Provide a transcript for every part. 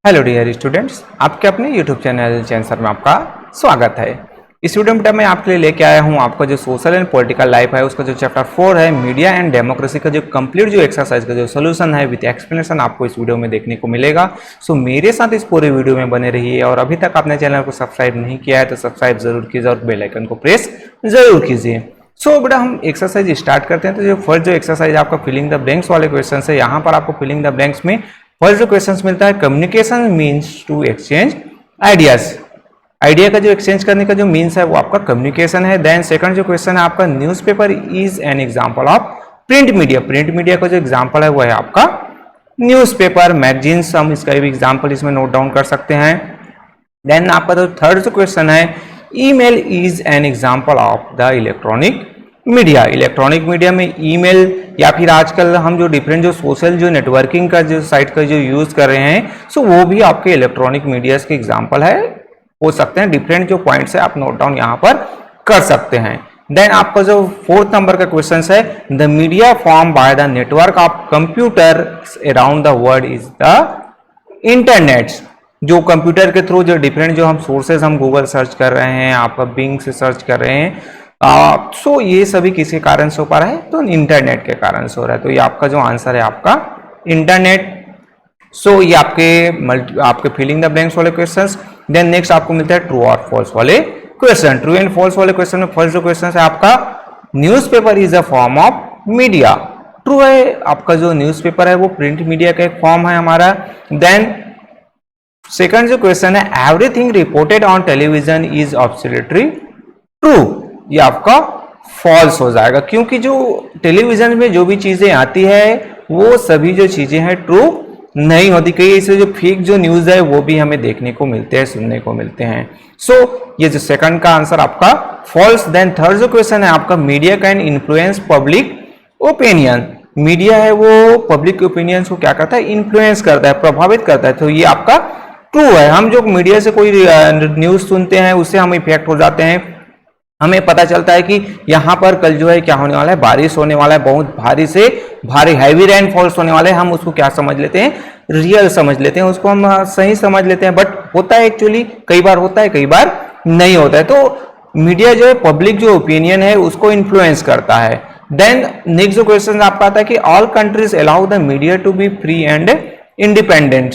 Hello dear students, आपके अपने YouTube channel चैंसर में आपका स्वागत है। इस वीडियो में मैं आपके लिए लेके आया हूं आपका जो सोशल एंड पॉलिटिकल लाइफ है उसका जो चैप्टर 4 है मीडिया एंड डेमोक्रेसी का जो कंप्लीट जो एक्सरसाइज का जो सोल्यूशन है विद एक्सप्लेनेशन आपको इस वीडियो में देखने को मिलेगा। सो मेरे साथ इस पूरे वीडियो में बने रहिए और अभी तक आपने चैनल को सब्सक्राइब नहीं किया है तो सब्सक्राइब जरूर कीजिए और बेल आइकन को प्रेस जरूर कीजिए। सो बेटा हम एक्सरसाइज स्टार्ट करते हैं। तो जो फर्स्ट जो एक्सरसाइज आपका फिलिंग द ब्लैंक्स वाले क्वेश्चन है, यहाँ पर आपको फिलिंग द ब्लैंक्स में फर्स्ट जो क्वेश्चन मिलता है communication means to exchange ideas. Idea का जो एक्सचेंज करने का जो मीन्स है वो आपका कम्युनिकेशन है। देन सेकंड जो क्वेश्चन है आपका newspaper is an example of print media. Print media का जो एग्जांपल है वो है आपका न्यूज़पेपर मैगजीन्स। हम इसका भी एग्जांपल इसमें नोट डाउन कर सकते हैं। देन आपका जो थर्ड जो क्वेश्चन है email is an example of the electronic media. Electronic media में ईमेल या फिर आजकल हम जो डिफरेंट जो सोशल जो नेटवर्किंग का जो साइट का जो यूज कर रहे हैं सो वो भी आपके इलेक्ट्रॉनिक मीडियाज के एग्जांपल है हो सकते हैं। डिफरेंट जो पॉइंट्स है आप नोट डाउन यहाँ पर कर सकते हैं। देन आपका जो फोर्थ नंबर का क्वेश्चन है the media form by the network of computer around the world is the internet. जो कंप्यूटर के थ्रू जो डिफरेंट जो हम सोर्सेज हम गूगल सर्च कर रहे हैं, आपका बिंग से सर्च कर रहे हैं, सो ये सभी किसके कारण से हो पा रहा है तो इंटरनेट के कारण से हो रहा है। तो ये आपका जो आंसर है आपका इंटरनेट। सो ये आपके फिलिंग द ब्लैंक्स वाले क्वेश्चंस। देन नेक्स्ट आपको मिलता है ट्रू और फॉल्स वाले क्वेश्चन। ट्रू एंड फॉल्स वाले क्वेश्चन में फर्स्ट जो क्वेश्चन है आपका newspaper is a form of media. True है, आपका जो न्यूज़पेपर है वो प्रिंट मीडिया का एक फॉर्म है हमारा। देन सेकंड जो क्वेश्चन है everything reported on television is absolutely true. ये आपका फॉल्स हो जाएगा क्योंकि जो टेलीविजन में जो भी चीजें आती है वो सभी जो चीजें हैं ट्रू नहीं होती। कई ऐसे जो फेक जो न्यूज है वो भी हमें देखने को मिलते हैं, सुनने को मिलते हैं। सो ये जो सेकंड का आंसर आपका फॉल्स। देन थर्ड जो क्वेश्चन है आपका media can influence public opinion. Media है वो पब्लिक ओपिनियन को क्या करता है, इन्फ्लुएंस करता है, प्रभावित करता है। तो ये आपका ट्रू है। हम जो मीडिया से कोई न्यूज सुनते हैं उससे हम इफेक्ट हो जाते हैं। हमें पता चलता है कि यहाँ पर कल जो है क्या होने वाला है, बारिश होने वाला है, बहुत भारी से भारी हैवी रेनफॉल्स होने वाले हैं। हम उसको क्या समझ लेते हैं, रियल समझ लेते हैं, उसको हम सही समझ लेते हैं। बट होता है एक्चुअली कई बार होता है कई बार नहीं होता है। तो मीडिया जो है पब्लिक जो ओपिनियन है उसको इन्फ्लुएंस करता है। देन नेक्स्ट जो क्वेश्चन आपका आता है कि all countries allow the media to be free and independent.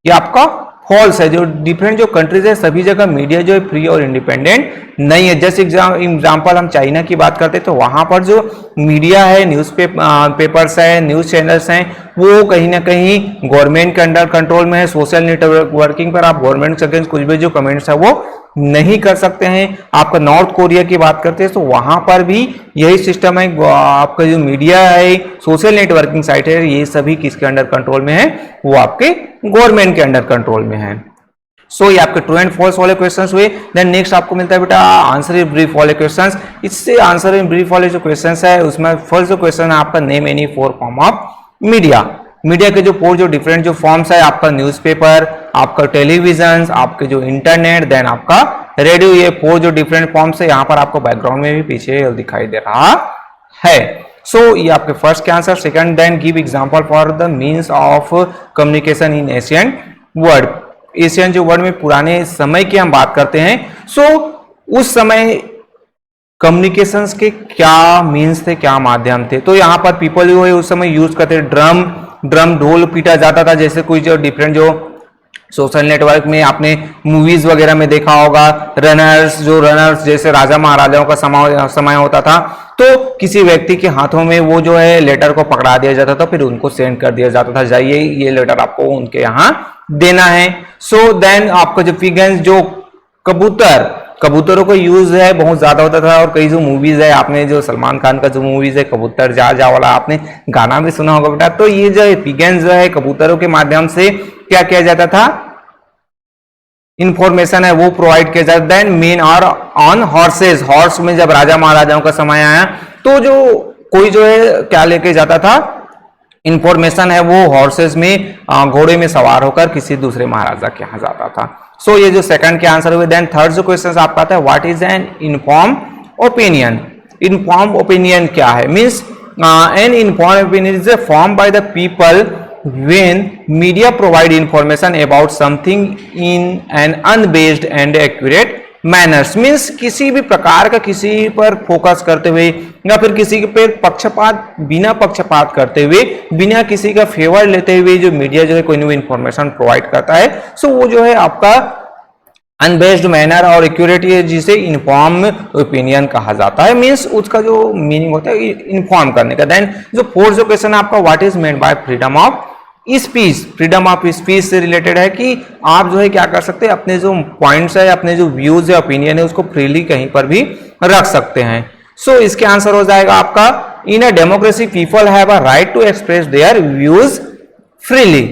ये आपका फॉल्स है। जो डिफरेंट जो कंट्रीज है सभी जगह मीडिया जो है फ्री और इंडिपेंडेंट नहीं है। जैसे एग्जांपल हम चाइना की बात करते हैं तो वहां पर जो मीडिया है, न्यूज पेपर्स है, न्यूज चैनल्स हैं, वो कहीं ना कहीं गवर्नमेंट के अंडर कंट्रोल में है। सोशल नेटवर्किंग पर आप गवर्नमेंट के अगेंस्ट कुछ भी जो कमेंट्स है वो नहीं कर सकते हैं। आपका नॉर्थ कोरिया की बात करते हैं तो वहां पर भी यही सिस्टम है। आपका जो मीडिया है, सोशल नेटवर्किंग साइट है, ये सभी किसके अंडर कंट्रोल में है, वो आपके गवर्नमेंट के अंडर कंट्रोल में है। सो ये आपके ट्रू एंड फॉल्स वाले क्वेश्चंस हुए। देन नेक्स्ट आपको मिलता है बेटा आंसर इन ब्रीफ वाले क्वेश्चंस। इससे आंसर इन ब्रीफ वाले जो क्वेश्चंस है उसमें फर्स्ट जो क्वेश्चन है आपका name any four form of media. Media के जो फोर जो डिफरेंट जो फॉर्म्स है, आपका न्यूज़पेपर, आपका टेलीविजन, आपके जो इंटरनेट, देन आपका रेडियो, ये फोर जो डिफरेंट फॉर्म्स है यहाँ पर आपको बैकग्राउंड में भी पीछे दिखाई दे रहा है। सो ये आपके फर्स्ट के answer. Second, then give example for the means of communication in Asian world. Asian जो वर्ल्ड में पुराने समय की हम बात करते हैं, सो उस समय कम्युनिकेशंस के क्या मीन्स थे, क्या माध्यम थे। तो यहाँ पर पीपल जो है उस समय यूज करते ड्रम ढोल पीटा जाता था। जैसे कोई जो डिफरेंट जो सोशल नेटवर्क में आपने मूवीज वगैरह में देखा होगा, रनर्स जैसे राजा महाराजाओं का समय होता था तो किसी व्यक्ति के हाथों में वो जो है लेटर को पकड़ा दिया जाता था, फिर उनको सेंड कर दिया जाता था, जाइए ये लेटर आपको उनके यहाँ देना है। सो देन आपका जो पिगन्स जो कबूतरों का यूज है बहुत ज्यादा होता था। और कई जो मूवीज है, आपने जो सलमान खान का जो मूवीज है कबूतर जा वाला, आपने गाना भी सुना होगा बेटा। तो ये जो पिगन्स जो है कबूतरों के माध्यम से क्या किया जाता था, इंफॉर्मेशन है वो प्रोवाइड किया जाता। देन मेन और ऑन हॉर्सेस, हॉर्स में जब राजा महाराजाओं का समय आया तो जो कोई जो है क्या लेके जाता था, इंफॉर्मेशन है वो हॉर्सेस में घोड़े में सवार होकर किसी दूसरे महाराजा के यहाँ जाता था। सो ये जो सेकंड के आंसर हुए। देन थर्ड जो क्वेश्चन आपका आता है what is an inform opinion. Inform opinion क्या है, means an inform opinion is form by the people when media provide information about something in an unbased and accurate manners, means किसी भी प्रकार का किसी पर फोकस करते हुए या फिर किसी पे पक्षपात बिना पक्षपात करते हुए बिना किसी का फेवर लेते हुए जो मीडिया जो है कोई भी इंफॉर्मेशन प्रोवाइड करता है, सो वो जो है आपका अनबेस्ड मैनर और एक्यूरेट, जिसे इन्फॉर्म ओपिनियन कहा जाता है, मींस उसका जो मीनिंग होता है इन्फॉर्म करने का। देन जो फोर्थ जो क्वेश्चन है आपका, what is meant bye freedom of speech. Freedom of speech से रिलेटेड है कि आप जो है क्या कर सकते हैं, अपने जो पॉइंट्स है, अपने जो व्यूज है, ओपिनियन है, उसको फ्रीली कहीं पर भी रख सकते हैं। सो इसके आंसर हो जाएगा आपका, in a democracy people have a right to express their views freely,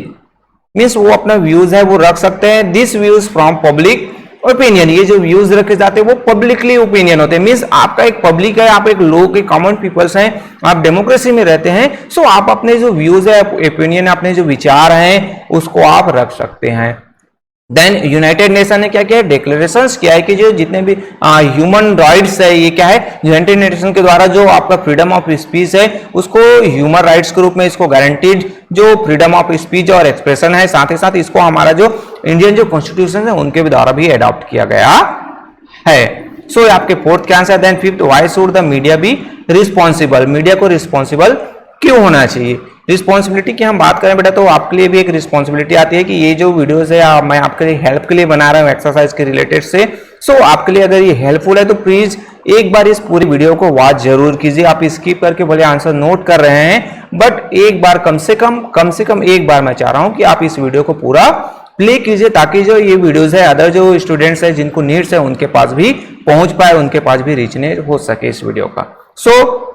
means वो अपना व्यूज है वो रख सकते हैं। This views from public opinion, ये जो व्यूज रखे जाते हैं वो पब्लिकली ओपिनियन होते हैं, मींस आपका एक पब्लिक है, आप एक लोग के कॉमन पीपल्स हैं, आप डेमोक्रेसी में रहते हैं, सो आप अपने जो व्यूज है, ओपिनियन, अपने जो विचार हैं उसको आप रख सकते हैं। देन यूनाइटेड नेशन ने क्या किया है, डिक्लेरेशंस किया है कि जो जितने भी ह्यूमन राइट्स है, ये क्या है, यूनाइटेड नेशन के द्वारा जो आपका फ्रीडम ऑफ स्पीच है उसको ह्यूमन राइट्स के रूप में इसको गारंटीड जो फ्रीडम ऑफ स्पीच और एक्सप्रेशन है, साथ ही साथ इसको हमारा जो इंडियन जो कॉन्स्टिट्यूशन है उनके द्वारा भी अडॉप्ट किया गया है। सो आपके फोर्थ क्या answer. Then fifth, why should the media be responsible, media को रिस्पॉन्सिबल क्यों होना चाहिए। रिस्पॉन्सिबिलिटी की हम बात करें बेटा तो आपके लिए भी एक रिस्पॉन्सिबिलिटी आती है कि ये जो वीडियोस है मैं आपके लिए हेल्प के लिए बना रहा हूँ एक्सरसाइज के रिलेटेड से, सो आपके लिए अगर ये हेल्पफुल है तो प्लीज एक बार इस पूरी वीडियो को वॉच जरूर कीजिए। आप स्किप करके भले आंसर नोट कर रहे हैं, बट एक बार कम से कम एक बार मैं चाह रहा हूं कि आप इस वीडियो को पूरा प्ले कीजिए, ताकि जो ये वीडियोस है अदर जो स्टूडेंट्स है जिनको नीड्स है उनके पास भी पहुंच पाए, उनके पास भी रीचने हो सके इस वीडियो का। सो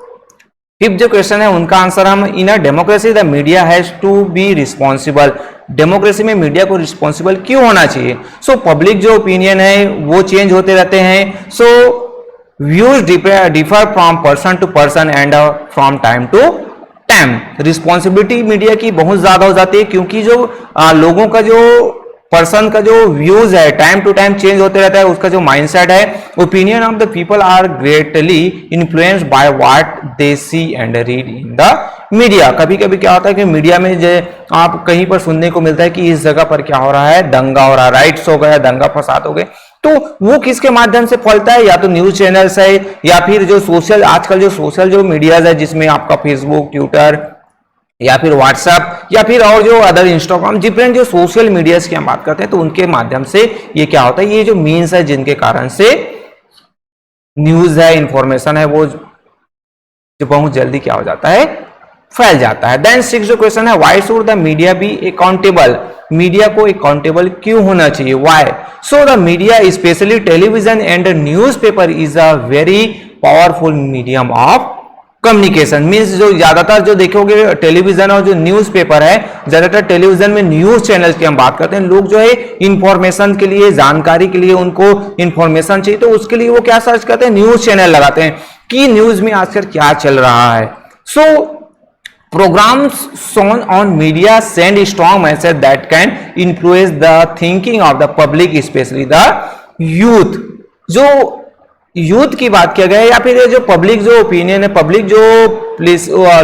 फिफ्थ जो क्वेश्चन है उनका आंसर हम, in a democracy the media has to be responsible, democracy में मीडिया को रिस्पॉन्सिबल क्यों होना चाहिए। सो पब्लिक जो ओपिनियन है वो चेंज होते रहते हैं, so views differ from person to person and from time to time. Responsibility media की बहुत ज्यादा हो जाती है क्योंकि जो लोगों का जो पर्सन का जो व्यूज है टाइम टू टाइम चेंज होते रहता है, उसका जो माइंडसेट है, opinion of the people are greatly influenced by what they see and read in the media. कभी कभी क्या होता है कि मीडिया में जो आप कहीं पर सुनने को मिलता है कि इस जगह पर क्या हो रहा है, दंगा हो रहा है, राइट्स हो गया, दंगा फसाद हो गए, तो वो किसके माध्यम से फैलता है, या तो न्यूज चैनल्स है या फिर जो सोशल आजकल जो सोशल जो मीडियाज है जिसमें आपका फेसबुक, ट्विटर या फिर व्हाट्सएप या फिर और जो अदर इंस्टाग्राम, डिफरेंट जो सोशल मीडियाज की हम बात करते हैं, तो उनके माध्यम से ये क्या होता है, ये जो मीन्स है जिनके कारण से न्यूज है, इंफॉर्मेशन है, वो जो बहुत जल्दी क्या हो जाता है, फैल जाता है। देन सिक्स जो क्वेश्चन है, why should the media be accountable, media को अकाउंटेबल क्यों होना चाहिए, why. So the media specially television and newspaper is a very powerful medium of communication, means जो ज्यादातर जो देखोगे टेलीविजन और जो न्यूज़पेपर है, ज्यादातर टेलीविजन में न्यूज चैनल्स की हम बात करते हैं, लोग जो है इंफॉर्मेशन के लिए, जानकारी के लिए, उनको इंफॉर्मेशन चाहिए तो उसके लिए वो क्या सर्च करते हैं, न्यूज चैनल लगाते हैं कि न्यूज में आजकल क्या चल रहा है। सो programs shown on media send a strong message that can influence the thinking of the public, especially the youth। जो यूथ की बात किया गया है या फिर ये जो पब्लिक जो ओपिनियन है, पब्लिक जो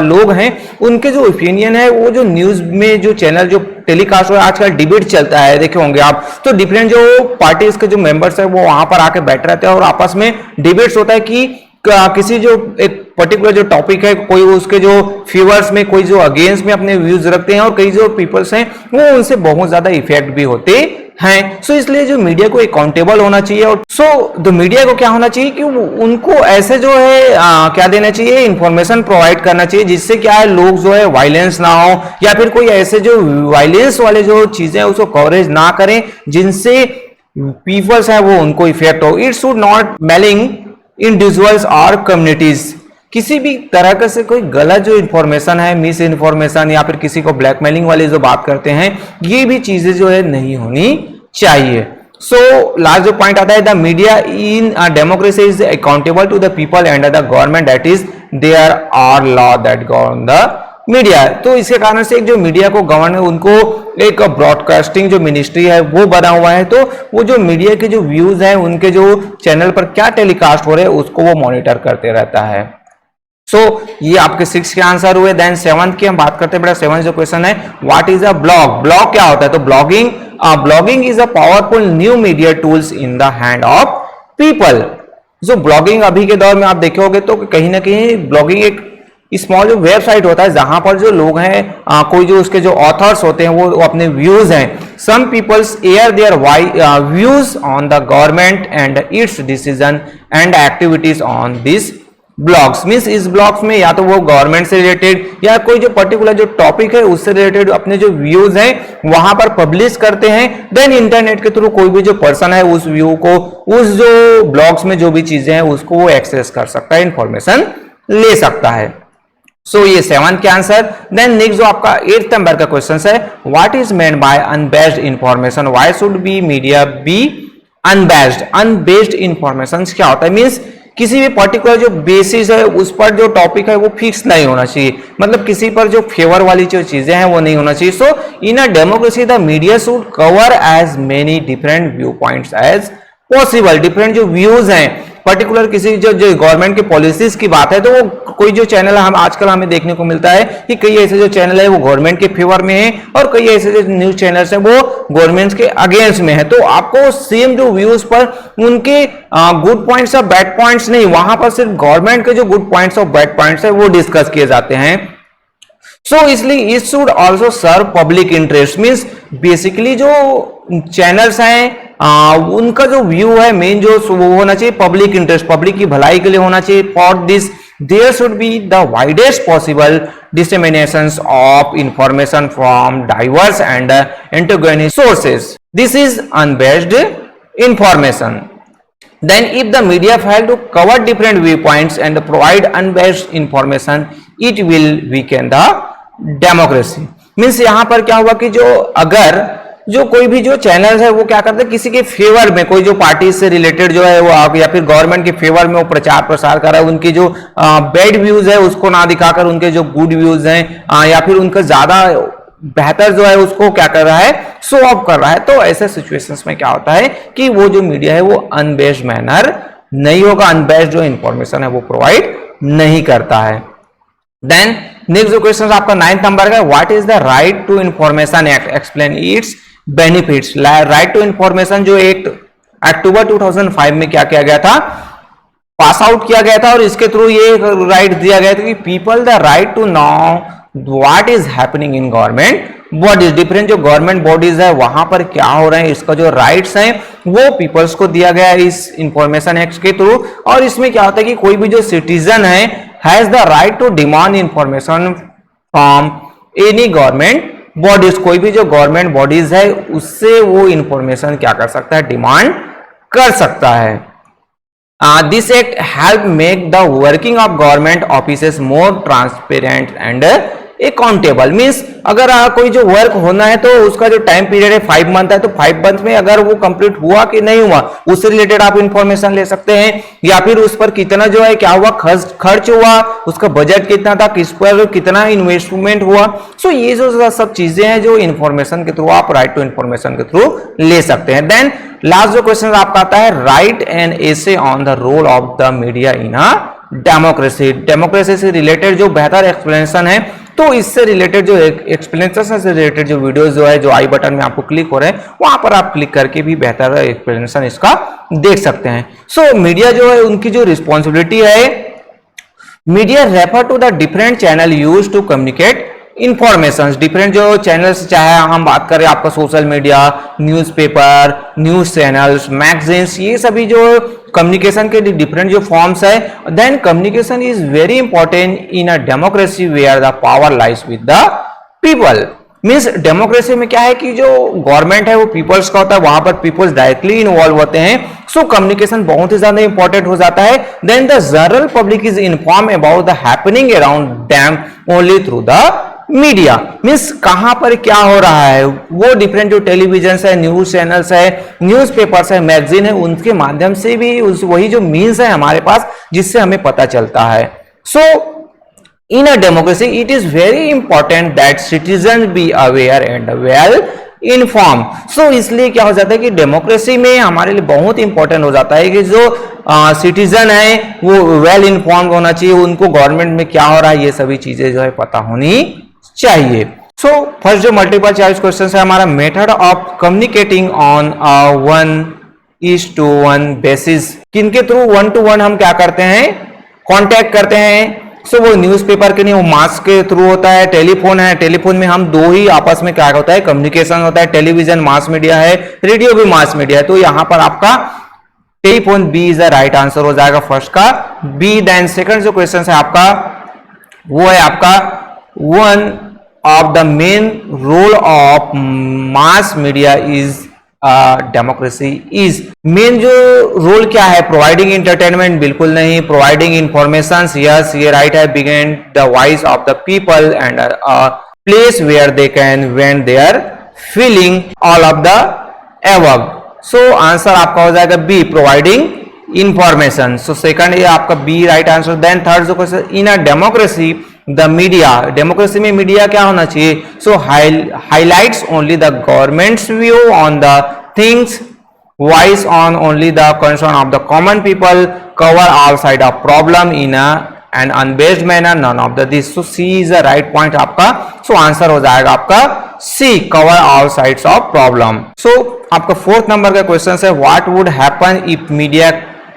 लोग हैं उनके जो ओपिनियन है, वो जो न्यूज में जो चैनल जो टेलीकास्ट हो रहा है, आजकल डिबेट चलता है, देखे होंगे आप, तो डिफरेंट जो पार्टीज के जो मेंबर्स है वो वहां पर आके बैठ रहते हैं और आपस में डिबेट्स होता है कि किसी जो एक पर्टिकुलर जो टॉपिक है, कोई उसके जो फेवर्स में, कोई जो अगेंस्ट में अपने व्यूज रखते हैं और कई जो पीपल्स हैं वो उनसे बहुत ज्यादा इफेक्ट भी होते हैं। सो इसलिए जो मीडिया को अकाउंटेबल होना चाहिए और सो द मीडिया को क्या होना चाहिए कि उनको ऐसे जो है क्या देना चाहिए, इंफॉर्मेशन प्रोवाइड करना चाहिए जिससे क्या है लोग जो है वायलेंस ना हो या फिर कोई ऐसे जो वायलेंस वाले जो चीजें उसको कवरेज ना करें जिनसे पीपल्स है वो उनको इफेक्ट हो। It should not mailing individuals और कम्युनिटीज, किसी भी तरह का से कोई गलत जो इंफॉर्मेशन है, मिस इंफॉर्मेशन या फिर किसी को ब्लैकमेलिंग वाली जो बात करते हैं, ये भी चीजें जो है नहीं होनी चाहिए। सो लास्ट जो पॉइंट आता है, the media in democracy is accountable to the people and the government, that is there are law that govern the media. तो इसके कारण से एक जो मीडिया को गवर्न है, उनको एक ब्रॉडकास्टिंग जो मिनिस्ट्री है वो बना हुआ है, तो वो जो मीडिया के जो व्यूज हैं, उनके जो चैनल पर क्या टेलीकास्ट हो रहे हैं उसको वो मॉनिटर करते रहता है। सो ये आपके 6 के आंसर हुए। देन 7th की हम बात करते हैं बेटा। 7th जो क्वेश्चन है, what is a blog? Blog क्या होता है? तो blogging is a powerful new media tools in the hand of people. जो ब्लॉगिंग अभी के दौर में आप देखोगे तो कहीं ना कहीं ब्लॉगिंग एक स्मॉल जो वेबसाइट होता है जहां पर जो लोग हैं, कोई जो उसके जो ऑथर्स होते हैं वो अपने व्यूज हैं, some peoples air their views on the government and its decision and activities on this blogs. Means इस ब्लॉग्स में या तो वो गवर्नमेंट से रिलेटेड या कोई जो पर्टिकुलर जो टॉपिक है उससे रिलेटेड अपने जो व्यूज हैं वहां पर पब्लिश करते हैं। देन इंटरनेट के थ्रू कोई भी जो पर्सन है उस व्यू को, उस जो ब्लॉग्स में जो भी चीजें हैं उसको वो एक्सेस कर सकता है, इंफॉर्मेशन ले सकता है। सो ये 7th के आंसर। देन नेक्स्ट जो आपका 8th नंबर का क्वेश्चन है, what is meant by unbased information? Why should be media be unbased? Unbased information क्या होता है? मीन्स किसी भी पर्टिकुलर जो बेसिस है उस पर जो टॉपिक है वो फिक्स नहीं होना चाहिए, मतलब किसी पर जो फेवर वाली जो चीजें हैं वो नहीं होना चाहिए। So in a democracy the media should cover as many different view points as possible. Different जो व्यूज हैं, पर्टिकुलर किसी जो गवर्नमेंट की पॉलिसीज की बात है तो वो कोई जो चैनल हम आजकल हमें देखने को मिलता है कि कई ऐसे जो चैनल है वो गवर्नमेंट के फेवर में है और कई ऐसे जो न्यूज चैनल्स हैं वो गवर्नमेंट के अगेंस्ट में है। तो आपको सेम जो व्यूज पर उनके गुड पॉइंट्स और बैड पॉइंट्स नहीं, वहां पर सिर्फ गवर्नमेंट के जो गुड पॉइंट्स और बैड पॉइंट्स है वो डिस्कस किए जाते हैं। सो इसलिए it should also serve public interest. Means basically जो चैनल्स हैं उनका जो व्यू है मेन जो वो होना चाहिए पब्लिक इंटरेस्ट, पब्लिक की भलाई के लिए होना चाहिए। For this there should be the widest possible disseminations of information from diverse and antagonist sources. This is unbased information. Then if the media fail to cover different viewpoints and provide unbiased information, it will weaken the democracy. Means यहाँ पर क्या हुआ कि जो अगर जो कोई भी जो चैनल है वो क्या करते हैं किसी के फेवर में, कोई जो पार्टी से रिलेटेड जो है वो या फिर गवर्नमेंट के फेवर में वो प्रचार प्रसार कर रहा है, उनकी जो बैड व्यूज है उसको ना दिखाकर उनके जो गुड व्यूज हैं या फिर उनका ज्यादा बेहतर जो है उसको क्या कर रहा है, शो ऑफ कर रहा है। तो ऐसे सिचुएशंस में क्या होता है कि वो जो मीडिया है वो अनबेस्ड मैनर नहीं होगा, अनबेस्ड जो इंफॉर्मेशन है वो प्रोवाइड नहीं करता है। देन नेक्स्ट जो क्वेश्चन आपका 9th नंबर का, what is the right to information act? Explain its benefits. Right to information जो एक्ट अक्टूबर 2005 में क्या किया गया था, पास आउट किया गया था और इसके थ्रू ये राइट दिया गया था कि people the right to know what is happening in government bodies. Different जो गवर्नमेंट बॉडीज है वहां पर क्या हो रहा है इसका जो राइट्स हैं वो पीपल्स को दिया गया है इस इंफॉर्मेशन एक्ट के थ्रू। और इसमें क्या होता है कि कोई भी जो सिटीजन है has the right to demand information from any government bodies. कोई भी जो गवर्नमेंट बॉडीज है उससे वो इंफॉर्मेशन क्या कर सकता है, डिमांड कर सकता है। This act help make the working of government offices more transparent and accountable. Means अगर कोई जो वर्क होना है तो उसका जो टाइम पीरियड है 5 मंथ है, तो 5 मंथ में अगर वो कंप्लीट हुआ कि नहीं हुआ उससे रिलेटेड आप इंफॉर्मेशन ले सकते हैं, या फिर उस पर कितना जो है क्या हुआ, खर्च हुआ, उसका बजट कितना था, किस पर कितना इन्वेस्टमेंट हुआ। सो ये जो सब चीजें हैं जो इंफॉर्मेशन के थ्रू आप राइट टू इंफॉर्मेशन के थ्रू ले सकते हैं। देन लास्ट जो क्वेश्चन आपका आता है, write an essay on the role of the media in a democracy. Democracy से रिलेटेड जो बेहतर एक्सप्लेनेशन है, तो इससे रिलेटेड जो एक्सप्लेनेशन से रिलेटेड जो वीडियोस जो है जो आई बटन में आपको क्लिक हो रहे हैं वहां पर आप क्लिक करके भी बेहतर एक्सप्लेनेशन इसका देख सकते हैं। सो मीडिया जो है उनकी जो रिस्पॉन्सिबिलिटी है, media refer to the different channel use to communicate information. Different जो चैनल्स, चाहे हम बात करें आपका social media, newspaper, news channels, magazines, ये सभी जो कम्युनिकेशन के डिफरेंट जो फॉर्म्स है। Then communication is very important in a democracy where the power lies with the people. Means democracy में क्या है कि जो गवर्नमेंट है वो पीपल्स का होता है, वहां पर पीपल्स डायरेक्टली इन्वॉल्व होते हैं। सो कम्युनिकेशन बहुत ही ज्यादा इंपॉर्टेंट हो जाता है। Then the general public is inform about the happening around them only through the media. Means कहां पर क्या हो रहा है वो डिफरेंट जो टेलीविजन है, न्यूज चैनल्स है, न्यूज़पेपर्स है, मैगजीन है, उनके माध्यम से भी वही जो मीन्स है हमारे पास जिससे हमें पता चलता है। सो in a democracy it is very important that citizens be aware and well inform. So इसलिए क्या हो जाता है कि डेमोक्रेसी में हमारे लिए बहुत इंपॉर्टेंट हो जाता है कि जो सिटीजन है वो वेल इन्फॉर्म होना चाहिए, उनको गवर्नमेंट में क्या हो रहा है ये सभी चीजें जो है पता होनी चाहिए। सो फर्स्ट जो मल्टीपल चॉइस क्वेश्चन है हमारा, method of communicating on 1:1 basis, किनके थ्रू 1 to 1 हम क्या करते हैं, कांटेक्ट करते हैं। सो वो न्यूज़पेपर के नहीं, वो मास के थ्रू होता है। टेलीफोन है, टेलीफोन में हम दो ही आपस में क्या होता है, कम्युनिकेशन होता है। टेलीविजन मास मीडिया है, रेडियो भी मास मीडिया है। तो यहां पर आपका telephone B is the right answer हो जाएगा, फर्स्ट का बी। देन सेकंड जो क्वेश्चन है आपका वो है आपका, one of the main role of mass media is democracy is, main जो रोल क्या है, प्रोवाइडिंग एंटरटेनमेंट, बिल्कुल नहीं। प्रोवाइडिंग इंफॉर्मेशन, यस ये राइट है। Begin the voice of the people and place where they can vent their feeling, all of the above. So answer आपका हो जाएगा B, providing information. So second ये आपका B right answer. Then third जो question, in a democracy the media, democracy में media क्या होना चाहिए, so highlights only the governments view on the things, voice on only the concern of the common people, cover all side of problem in an unbased manner, none of the this. So C is the right point आपका। So answer हो जाएगा आपका C, cover all sides of problem. So आपका fourth number का question है, what would happen if media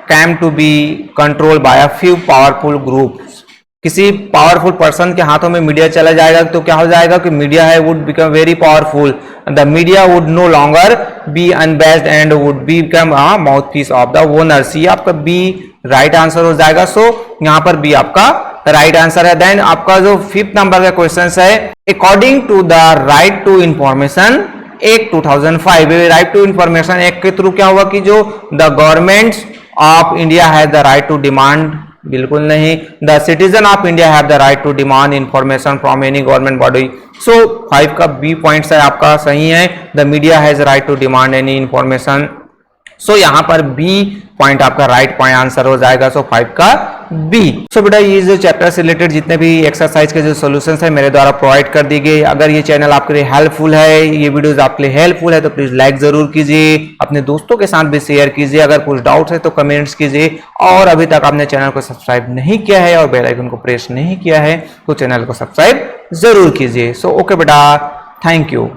came to be control by a few powerful groups, किसी powerful person के हाथों में मीडिया चला जाएगा तो क्या हो जाएगा कि मीडिया है would become very powerful, the media would no longer be unbased and would become mouth piece of the owners. ये आपका बी राइट आंसर हो जाएगा। सो यहां पर बी आपका राइट आंसर है। देन आपका जो फिफ्थ नंबर का क्वेश्चन है, according to the right to information act 2005, right to information act के थ्रू क्या हुआ कि जो the government of India has the right to demand, बिल्कुल नहीं। The citizen of India have the right to demand information from any government body. So 5 का B point है आपका सही है, the media has right to demand any information. सो यहां पर B point आपका राइट पॉइंट आंसर हो जाएगा। सो 5 का बी। सो बेटा ये जो चैप्टर से रिलेटेड जितने भी एक्सरसाइज के जो सॉल्यूशंस है मेरे द्वारा प्रोवाइड कर दी गई। अगर ये चैनल आपके लिए हेल्पफुल है, ये वीडियोस आपके लिए हेल्पफुल है तो प्लीज लाइक जरूर कीजिए, अपने दोस्तों के साथ भी शेयर कीजिए। अगर कुछ डाउट्स है तो कमेंट्स कीजिए, और अभी तक आपने चैनल को सब्सक्राइब नहीं किया है और बेल आइकन को प्रेस नहीं किया है तो चैनल को सब्सक्राइब जरूर कीजिए। सो ओके बेटा, थैंक यू।